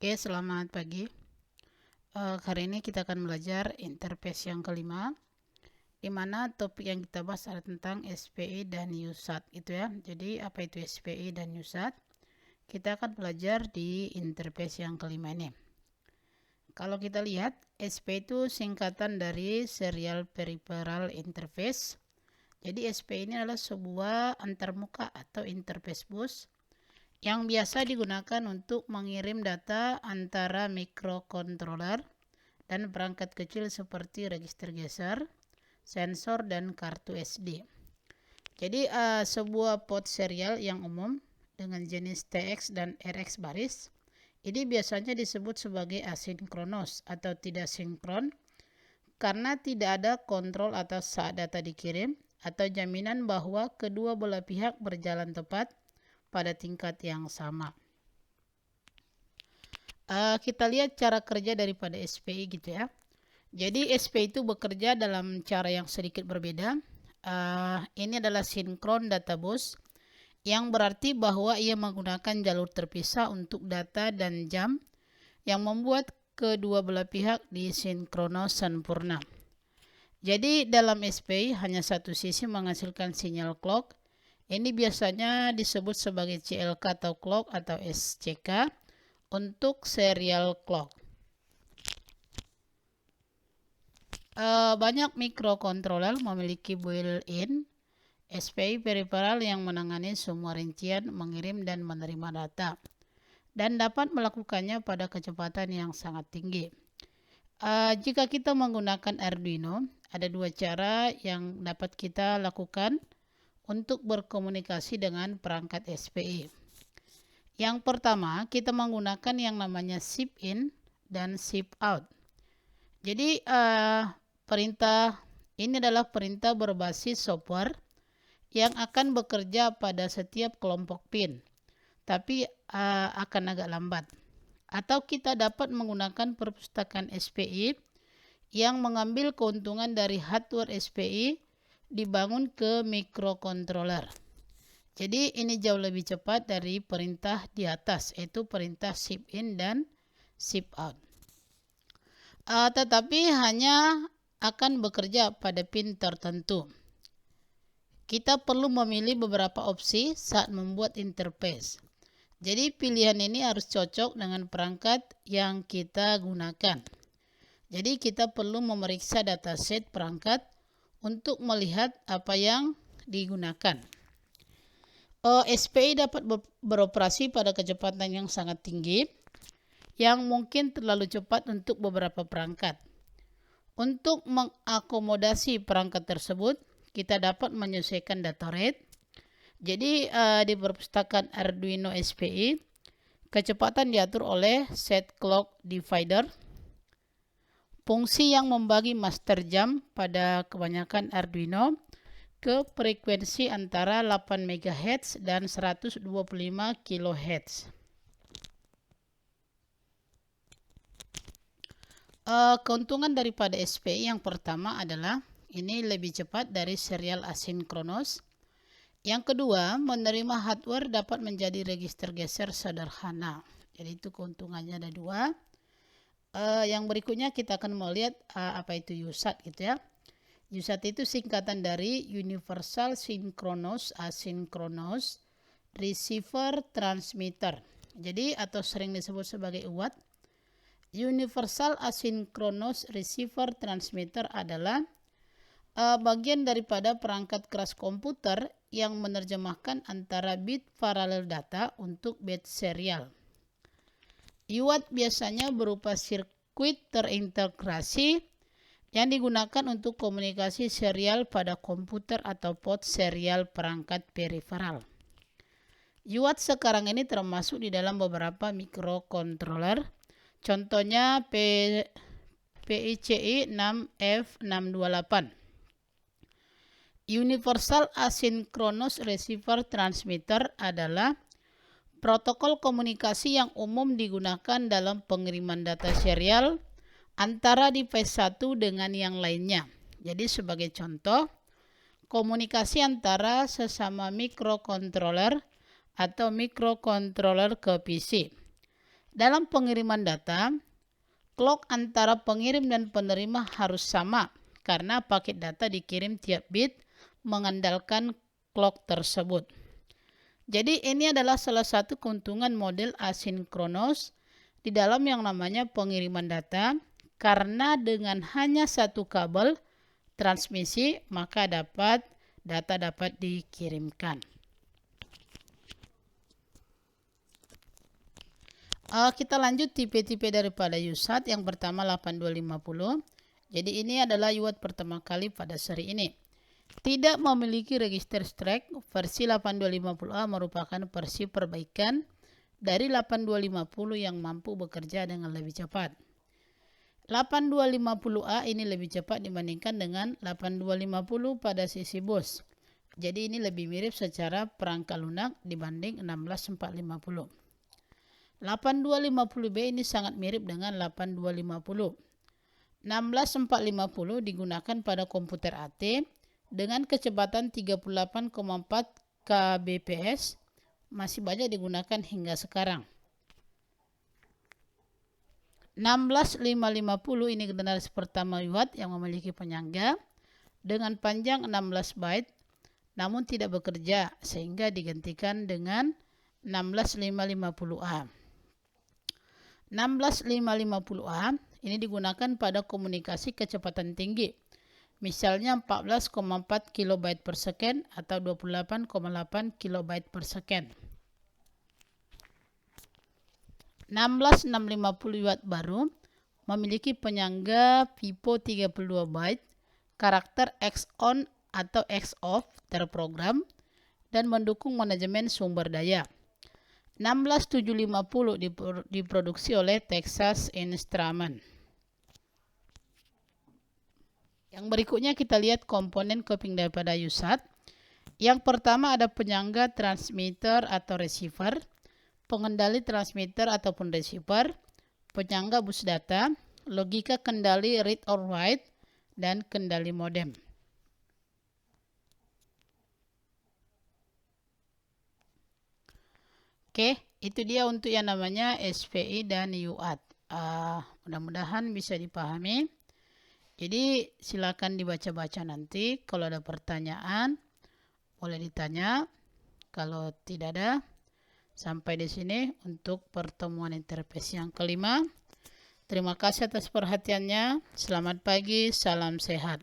Oke, selamat pagi. Hari ini kita akan belajar interface yang kelima, di mana topik yang kita bahas adalah tentang SPI dan USAT, itu ya. Jadi apa itu SPI dan USAT? Kita akan belajar di interface yang kelima ini. Kalau kita lihat, SPI itu singkatan dari Serial Peripheral Interface. Jadi SPI ini adalah sebuah antarmuka atau interface bus yang biasa digunakan untuk mengirim data antara microcontroller dan perangkat kecil seperti register geser, sensor, dan kartu SD. Jadi sebuah port serial yang umum dengan jenis TX dan RX baris, ini biasanya disebut sebagai asinkronos atau tidak sinkron karena tidak ada kontrol atas saat data dikirim atau jaminan bahwa kedua belah pihak berjalan tepat pada tingkat yang sama. Kita lihat cara kerja daripada SPI gitu ya. Jadi SPI itu bekerja dalam cara yang sedikit berbeda. Ini adalah sinkron data bus, yang berarti bahwa ia menggunakan jalur terpisah untuk data dan jam yang membuat kedua belah pihak disinkronos sempurna. Jadi dalam SPI hanya satu sisi menghasilkan sinyal clock. Ini biasanya disebut sebagai CLK atau clock atau SCK untuk serial clock. Banyak microcontroller memiliki built-in SPI peripheral yang menangani semua rincian mengirim dan menerima data dan dapat melakukannya pada kecepatan yang sangat tinggi. Jika kita menggunakan Arduino, ada dua cara yang dapat kita lakukan untuk berkomunikasi dengan perangkat SPI. Yang pertama, kita menggunakan yang namanya SIP in dan SIP out. Jadi perintah ini adalah perintah berbasis software yang akan bekerja pada setiap kelompok pin, tapi akan agak lambat. Atau kita dapat menggunakan perpustakaan SPI yang mengambil keuntungan dari hardware SPI dibangun ke microcontroller. Jadi ini jauh lebih cepat dari perintah di atas, yaitu perintah SIP in dan SIP out. Tetapi hanya akan bekerja pada pin tertentu. Kita perlu memilih beberapa opsi saat membuat interface. Jadi pilihan ini harus cocok dengan perangkat yang kita gunakan. Jadi kita perlu memeriksa dataset perangkat untuk melihat apa yang digunakan. SPI dapat beroperasi pada kecepatan yang sangat tinggi, yang mungkin terlalu cepat untuk beberapa perangkat. Untuk mengakomodasi perangkat tersebut, kita dapat menyesuaikan data rate. Jadi di perpustakaan Arduino SPI, kecepatan diatur oleh set clock divider, fungsi yang membagi master jam pada kebanyakan Arduino ke frekuensi antara 8 MHz dan 125 kHz. Keuntungan daripada SPI yang pertama adalah ini lebih cepat dari serial asinkronos. Yang kedua, menerima hardware dapat menjadi register geser sederhana. Jadi itu keuntungannya ada dua. Yang berikutnya kita akan melihat apa itu USAT gitu ya. USAT itu singkatan dari Universal Synchronous Asynchronous Receiver Transmitter. Jadi atau sering disebut sebagai UAT. Universal Asynchronous Receiver Transmitter adalah bagian daripada perangkat keras komputer yang menerjemahkan antara bit paralel data untuk bit serial. UART biasanya berupa sirkuit terintegrasi yang digunakan untuk komunikasi serial pada komputer atau port serial perangkat peripheral. UART sekarang ini termasuk di dalam beberapa microcontroller, contohnya PICI 6F628. Universal Asynchronous Receiver Transmitter adalah protokol komunikasi yang umum digunakan dalam pengiriman data serial antara device satu dengan yang lainnya. Jadi sebagai contoh, komunikasi antara sesama microcontroller atau microcontroller ke PC. Dalam pengiriman data, clock antara pengirim dan penerima harus sama karena paket data dikirim tiap bit mengandalkan clock tersebut. Jadi ini adalah salah satu keuntungan model asinkronos di dalam yang namanya pengiriman data, karena dengan hanya satu kabel transmisi maka data dapat dikirimkan. Kita lanjut tipe-tipe daripada USAT. Yang pertama 8250. Jadi ini adalah UART pertama kali pada seri ini. Tidak memiliki register strike, versi 8250A merupakan versi perbaikan dari 8250 yang mampu bekerja dengan lebih cepat. 8250A ini lebih cepat dibandingkan dengan 8250 pada sisi bus. Jadi ini lebih mirip secara perangkat lunak dibanding 16450. 8250B ini sangat mirip dengan 8250. 16450 digunakan pada komputer AT dengan kecepatan 38,4 kbps, masih banyak digunakan hingga sekarang. 16550 ini generasi pertama UART yang memiliki penyangga dengan panjang 16 byte namun tidak bekerja sehingga digantikan dengan 16550A. 16550A ini digunakan pada komunikasi kecepatan tinggi, misalnya 14,4 kilobyte per second atau 28,8 kilobyte per second. 16650 watt baru memiliki penyangga pipo 32 byte, karakter X on atau X off terprogram, dan mendukung manajemen sumber daya. 16750 diproduksi oleh Texas Instruments. Yang berikutnya kita lihat komponen coping daripada USAT. Yang pertama ada penyangga transmitter atau receiver, pengendali transmitter ataupun receiver, penyangga bus data, logika kendali read or write, dan kendali modem. Oke, itu dia untuk yang namanya SPI dan UART. Mudah-mudahan bisa dipahami. Jadi silakan dibaca-baca nanti. Kalau ada pertanyaan boleh ditanya. Kalau tidak ada, sampai di sini untuk pertemuan interface yang kelima. Terima kasih atas perhatiannya. Selamat pagi, salam sehat.